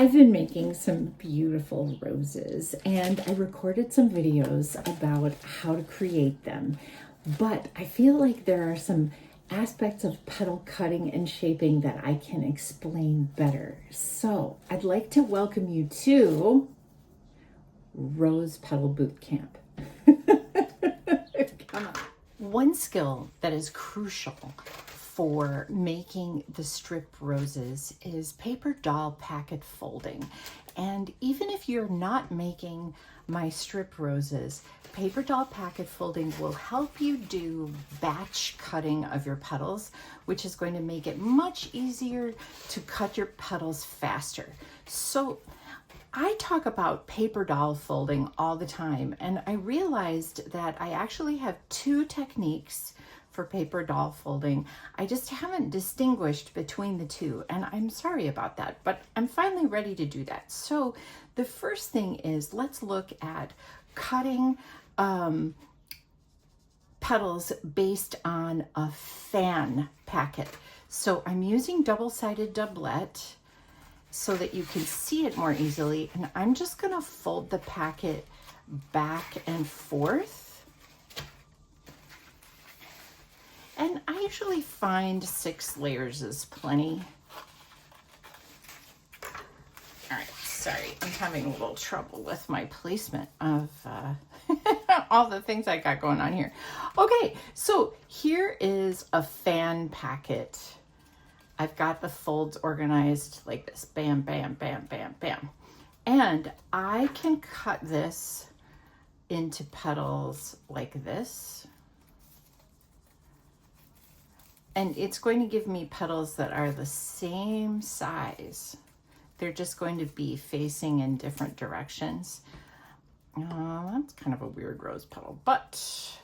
I've been making some beautiful roses and I recorded some videos about how to create them, but I feel like there are some aspects of petal cutting and shaping that I can explain better. So I'd like to welcome you to Rose Petal Boot Camp. Come on. One skill that is crucial for making the strip roses is paper doll packet folding. And even if you're not making my strip roses, paper doll packet folding will help you do batch cutting of your petals, which is going to make it much easier to cut your petals faster. So I talk about paper doll folding all the time, and I realized that I actually have two techniques for paper doll folding. I just haven't distinguished between the two, and I'm sorry about that, but I'm finally ready to do that. So the first thing is, let's look at cutting petals based on a fan packet. So I'm using double-sided doublet so that you can see it more easily, and I'm just gonna fold the packet back and forth. And I usually find 6 layers is plenty. All right, sorry, I'm having a little trouble with my placement of all the things I got going on here. Okay, so here is a fan packet. I've got the folds organized like this, bam, bam, bam, bam, bam. And I can cut this into petals like this. And it's going to give me petals that are the same size. They're just going to be facing in different directions. That's kind of a weird rose petal, but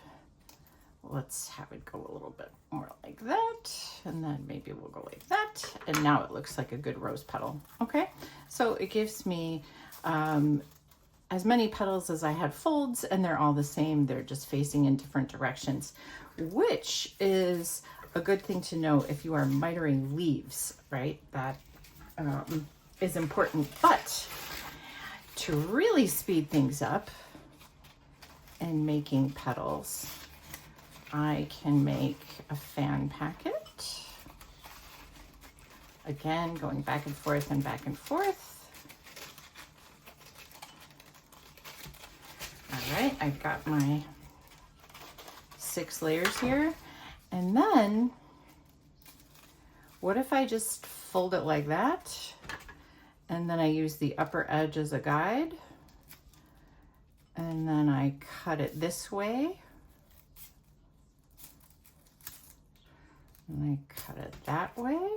let's have it go a little bit more like that. And then maybe we'll go like that. And now it looks like a good rose petal. Okay, so it gives me as many petals as I had folds, and they're all the same. They're just facing in different directions, which is a good thing to know if you are mitering leaves, right? That is important. But to really speed things up in making petals, I can make a fan packet. Again, going back and forth and back and forth. All right, I've got my 6 layers here. And then, what if I just fold it like that? And then I use the upper edge as a guide. And then I cut it this way. And I cut it that way.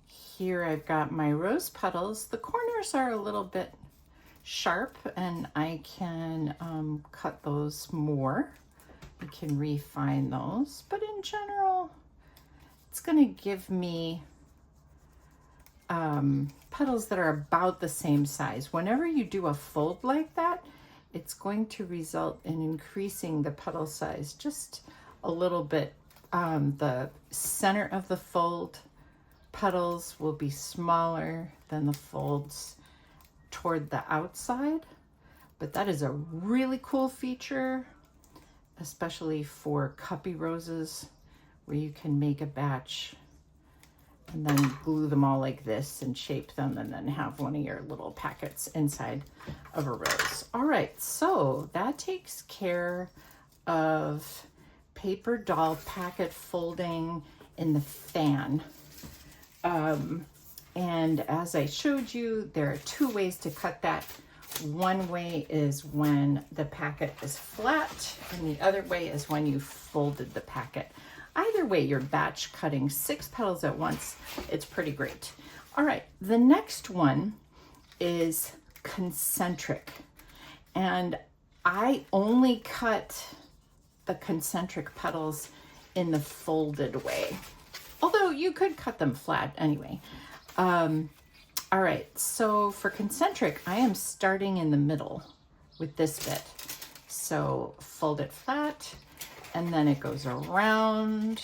Here I've got my rose petals. The corners are a little bit sharp, and I can cut those more. You can refine those, but in general, it's going to give me petals that are about the same size. Whenever you do a fold like that, it's going to result in increasing the petal size just a little bit. The center of the fold petals will be smaller than the folds toward the outside, but that is a really cool feature, especially for cuppy roses, where you can make a batch and then glue them all like this and shape them and then have one of your little packets inside of a rose. All right, so that takes care of paper doll packet folding in the fan. And as I showed you, there are 2 ways to cut that. One way is when the packet is flat, and the other way is when you folded the packet. Either way, you're batch cutting 6 petals at once. It's pretty great. All right, the next one is concentric. And I only cut the concentric petals in the folded way, although you could cut them flat anyway. All right, so for concentric, I am starting in the middle with this bit. So fold it flat, and then it goes around,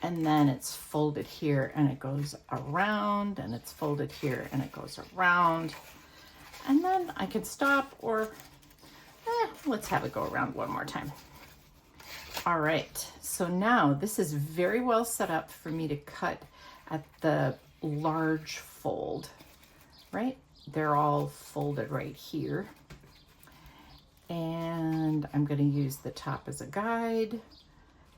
and then it's folded here and it goes around, and it's folded here and it goes around. And then I can stop, or let's have it go around one more time. All right, so now this is very well set up for me to cut at the large fold, right? They're all folded right here. And I'm going to use the top as a guide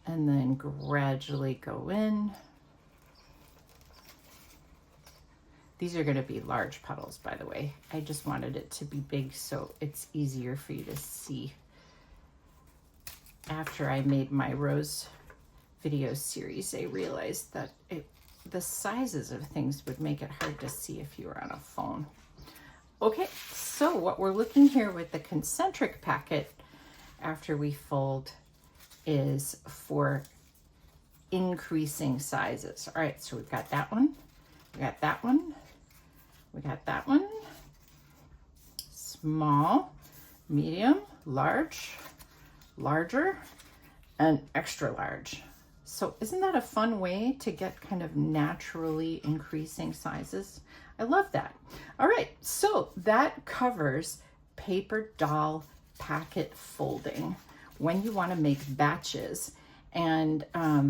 and then gradually go in. These are going to be large petals, by the way. I just wanted it to be big so it's easier for you to see. After I made my rose video series, I realized that the sizes of things would make it hard to see if you were on a phone. Okay, so what we're looking here with the concentric packet after we fold is for increasing sizes. All right, so we've got that one, we got that one, we got that one, small, medium, large, larger, and extra large. So isn't that a fun way to get kind of naturally increasing sizes? I love that. All right, so that covers paper doll packet folding when you want to make batches. And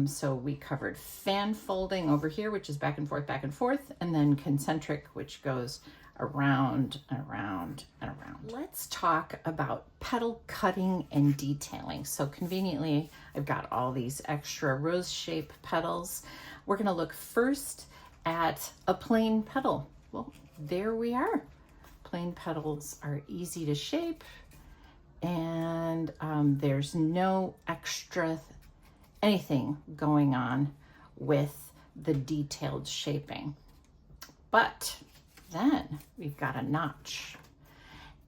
so we covered fan folding over here, which is back and forth, and then concentric, which goes around and around and around. Let's talk about petal cutting and detailing. So conveniently, I've got all these extra rose shape petals. We're going to look first at a plain petal. Well, there we are. Plain petals are easy to shape, and there's no extra anything going on with the detailed shaping. But then we've got a notch,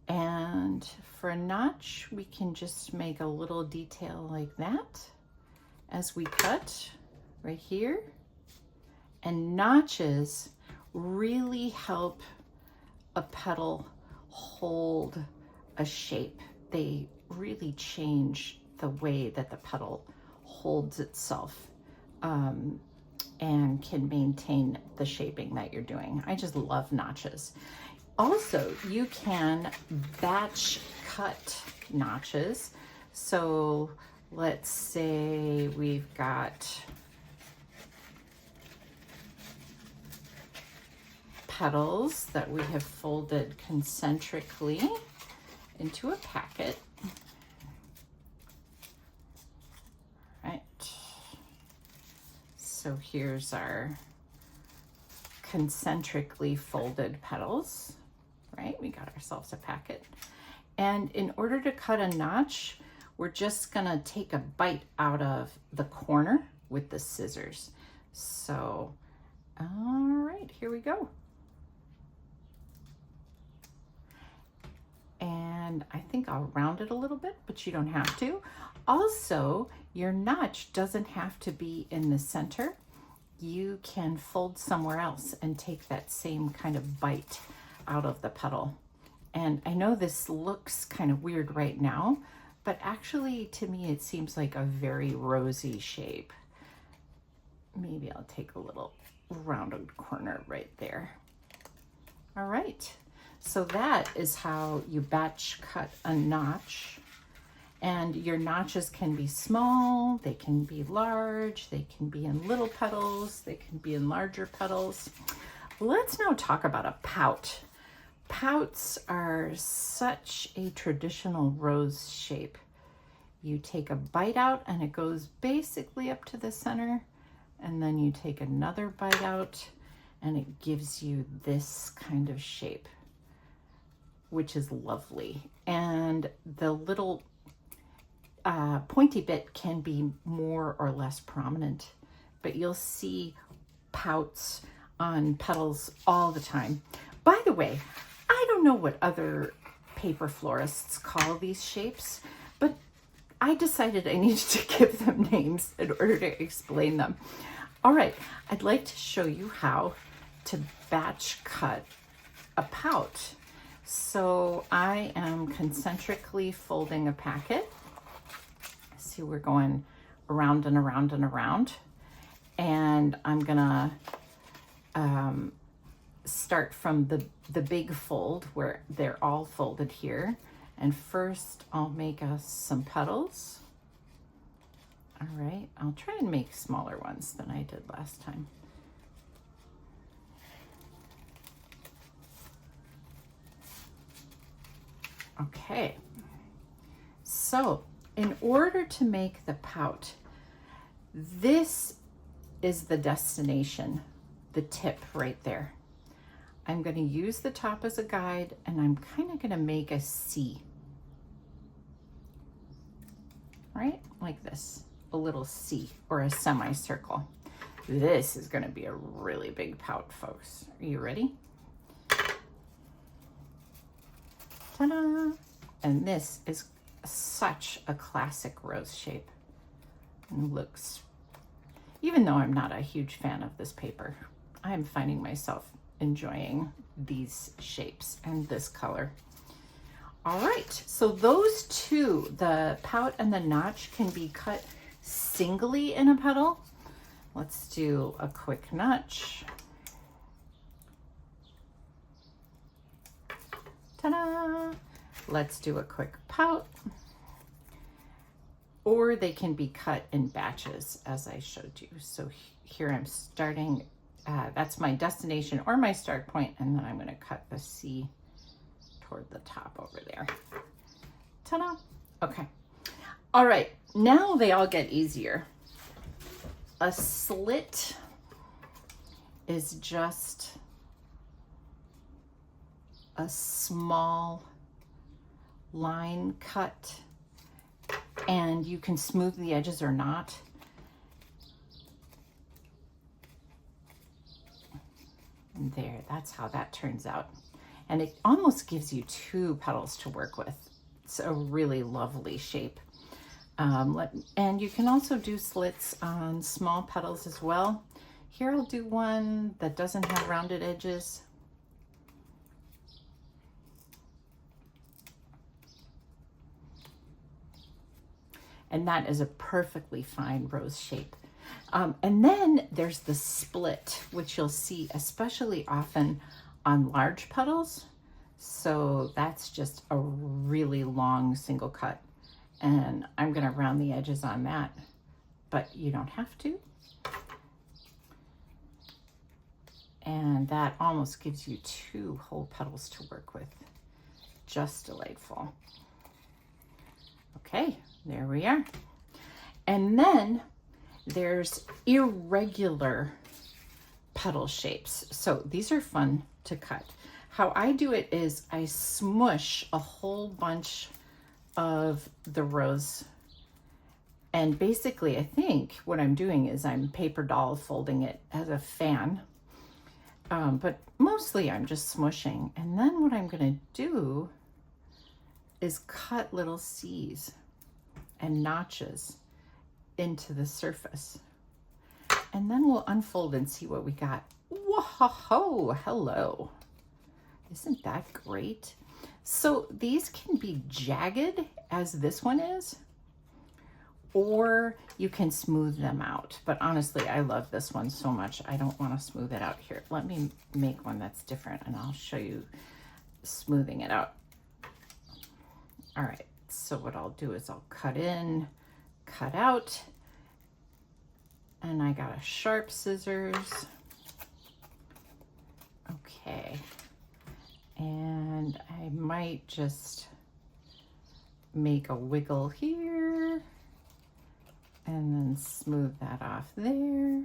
and for a notch we can just make a little detail like that as we cut right here. And notches really help a petal hold a shape. They really change the way that the petal holds itself and can maintain the shaping that you're doing. I just love notches. Also, you can batch cut notches. So let's say we've got petals that we have folded concentrically into a packet. Right. So here's our concentrically folded petals, right? We got ourselves a packet. And in order to cut a notch, we're just gonna take a bite out of the corner with the scissors. So, all right, here we go. And I think I'll round it a little bit, but you don't have to. Also, your notch doesn't have to be in the center. You can fold somewhere else and take that same kind of bite out of the petal. And I know this looks kind of weird right now, but actually to me it seems like a very rosy shape. Maybe I'll take a little rounded corner right there. All right. So that is how you batch cut a notch. And your notches can be small, they can be large, they can be in little petals, they can be in larger petals. Let's now talk about a pout. Pouts are such a traditional rose shape. You take a bite out and it goes basically up to the center, and then you take another bite out and it gives you this kind of shape, which is lovely. And the little pointy bit can be more or less prominent, but you'll see pouts on petals all the time. By the way, I don't know what other paper florists call these shapes, but I decided I needed to give them names in order to explain them. All right, I'd like to show you how to batch cut a pout. So I am concentrically folding a packet. See, we're going around and around and around. and I'm gonna start from the big fold where they're all folded here. And first I'll make us some petals. All right, I'll try and make smaller ones than I did last time. Okay, so in order to make the pout, this is the destination, the tip right there. I'm going to use the top as a guide, and I'm kind of going to make a C, right? Like this, a little C or a semicircle. This is going to be a really big pout, folks. Are you ready? Ta-da! And this is such a classic rose shape. And looks, even though I'm not a huge fan of this paper, I'm finding myself enjoying these shapes and this color. All right, so those two, the pout and the notch, can be cut singly in a petal. Let's do a quick notch. Ta-da! Let's do a quick pout. Or they can be cut in batches, as I showed you. So here I'm starting, that's my destination or my start point, and then I'm going to cut the C toward the top over there. Ta-da! Okay. All right, now they all get easier. A slit is just a small line cut, and you can smooth the edges or not. And there, that's how that turns out. And it almost gives you two petals to work with. It's a really lovely shape. And you can also do slits on small petals as well. Here I'll do one that doesn't have rounded edges. And that is a perfectly fine rose shape. And then there's the split, which you'll see especially often on large petals. So that's just a really long single cut. And I'm gonna round the edges on that, but you don't have to. And that almost gives you two whole petals to work with. Just delightful. Okay, there we are. And then there's irregular petal shapes. So these are fun to cut. How I do it is I smush a whole bunch of the rose, and basically I think what I'm doing is I'm paper doll folding it as a fan, but mostly I'm just smushing. And then what I'm gonna do is cut little C's and notches into the surface, and then we'll unfold and see what we got. Whoa, hello. Isn't that great? So these can be jagged, as this one is, or you can smooth them out. But honestly, I love this one so much, I don't want to smooth it out here. Let me make one that's different, and I'll show you smoothing it out. All right, so what I'll do is I'll cut in, cut out, and I got a sharp scissors. Okay. And I might just make a wiggle here and then smooth that off there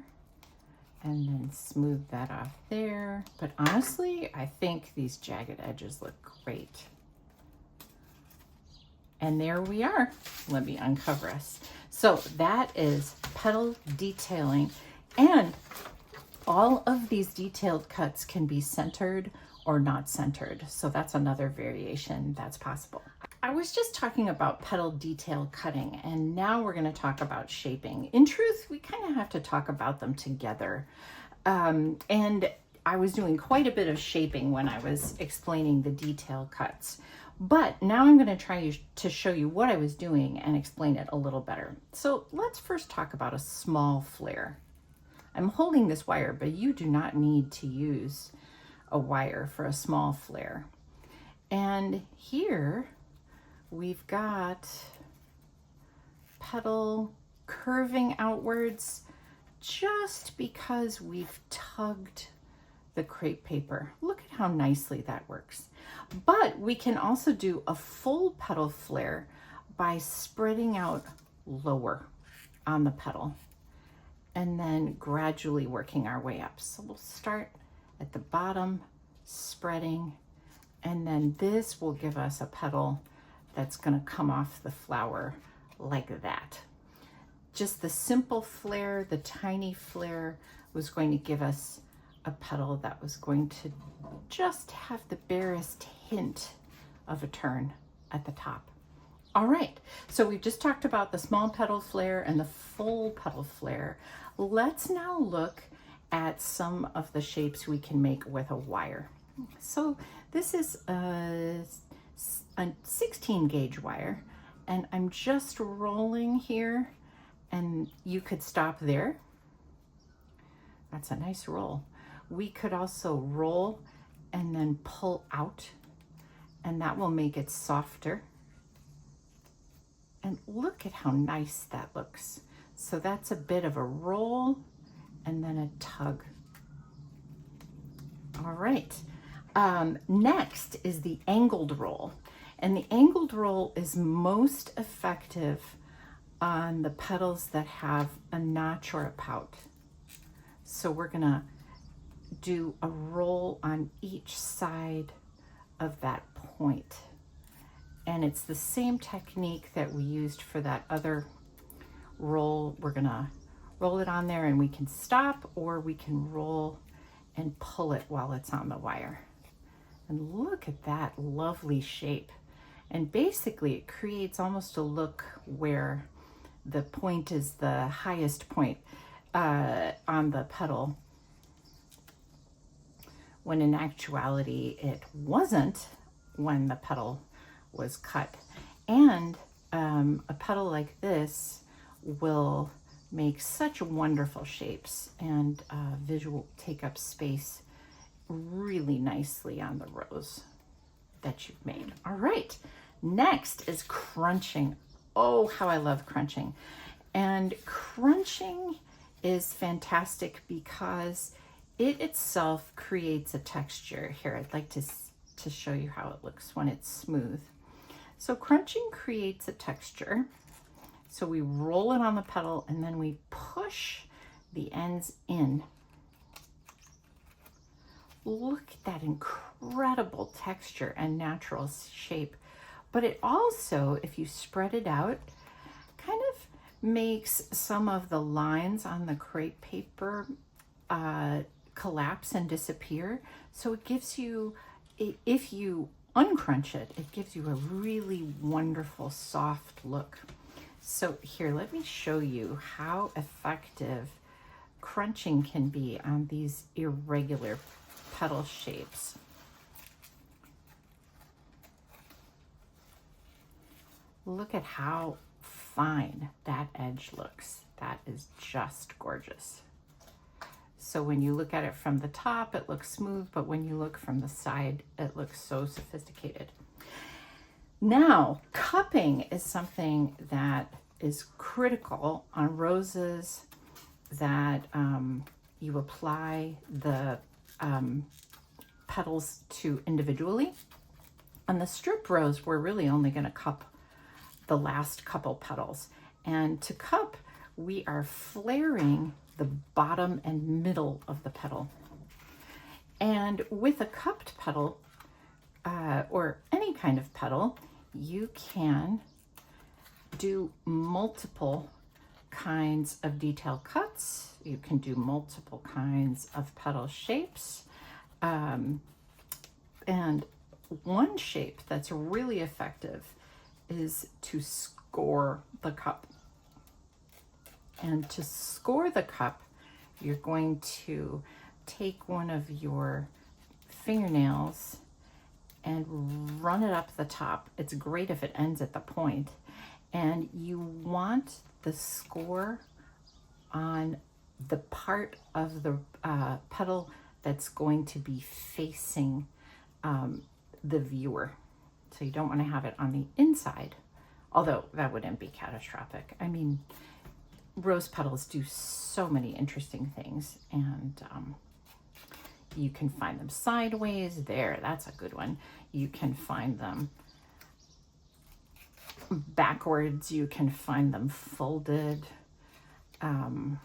and then smooth that off there. But honestly, I think these jagged edges look great. And there we are. Let me uncover us. So that is petal detailing, and all of these detailed cuts can be centered or not centered. So that's another variation that's possible. I was just talking about petal detail cutting, and now we're going to talk about shaping. In truth, we kind of have to talk about them together. And I was doing quite a bit of shaping when I was explaining the detail cuts. But now I'm going to try to show you what I was doing and explain it a little better. So let's first talk about a small flare. I'm holding this wire, but you do not need to use a wire for a small flare. And here we've got petal curving outwards just because we've tugged the crepe paper. Look at how nicely that works. But we can also do a full petal flare by spreading out lower on the petal and then gradually working our way up. So we'll start at the bottom, spreading, and then this will give us a petal that's going to come off the flower like that. Just the simple flare, the tiny flare, was going to give us a petal that was going to just have the barest hint of a turn at the top. All right, so we just talked about the small petal flare and the full petal flare. Let's now look at some of the shapes we can make with a wire. So this is a 16 gauge wire, and I'm just rolling here, and you could stop there. That's a nice roll. We could also roll and then pull out, and that will make it softer. And look at how nice that looks. So that's a bit of a roll and then a tug. All right. Next is the angled roll. And the angled roll is most effective on the petals that have a notch or a pout. So we're gonna do a roll on each side of that point. And it's the same technique that we used for that other roll. We're gonna roll it on there and we can stop, or we can roll and pull it while it's on the wire. And look at that lovely shape. And basically it creates almost a look where the point is the highest point on the petal, when in actuality it wasn't when the petal was cut. And a petal like this will make such wonderful shapes and visual take up space really nicely on the rows that you've made. All right, next is crunching. Oh, how I love crunching. And crunching is fantastic because it itself creates a texture. Here, I'd like to show you how it looks when it's smooth. So crunching creates a texture. So we roll it on the petal and then we push the ends in. Look at that incredible texture and natural shape. But it also, if you spread it out, kind of makes some of the lines on the crepe paper collapse and disappear. So it gives you, if you uncrunch it, it gives you a really wonderful soft look. So here, let me show you how effective crunching can be on these irregular petal shapes. Look at how fine that edge looks. That is just gorgeous. So when you look at it from the top, it looks smooth, but when you look from the side, it looks so sophisticated. Now, cupping is something that is critical on roses that you apply the petals to individually. On the strip rose, we're really only going to cup the last couple petals. And to cup, we are flaring the bottom and middle of the petal. And with a cupped petal, or any kind of petal, you can do multiple kinds of detail cuts. You can do multiple kinds of petal shapes. And one shape that's really effective is to score the cup. And to score the cup, you're going to take one of your fingernails and run it up the top. It's great if it ends at the point. And you want the score on the part of the petal that's going to be facing the viewer. So you don't want to have it on the inside, although that wouldn't be catastrophic. I mean, rose petals do so many interesting things, and you can find them sideways. There, that's a good one. You can find them backwards. You can find them folded. All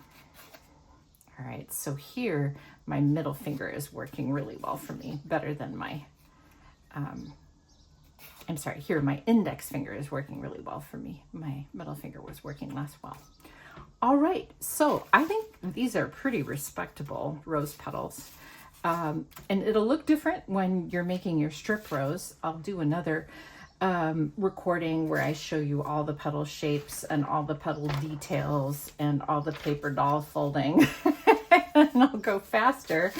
right, so here my middle finger is working really well for me, better than my, I'm sorry, here my index finger is working really well for me. My middle finger was working less well. All right, so I think these are pretty respectable rose petals. And it'll look different when you're making your strip rose. I'll do another recording where I show you all the petal shapes and all the petal details and all the paper doll folding. And I'll go faster.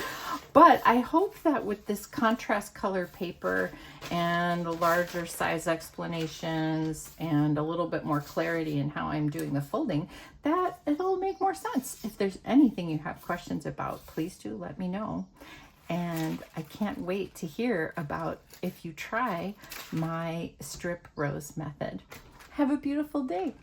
But I hope that with this contrast color paper and the larger size explanations and a little bit more clarity in how I'm doing the folding, that it'll make more sense. If there's anything you have questions about, please do let me know. And I can't wait to hear about if you try my strip rose method. Have a beautiful day.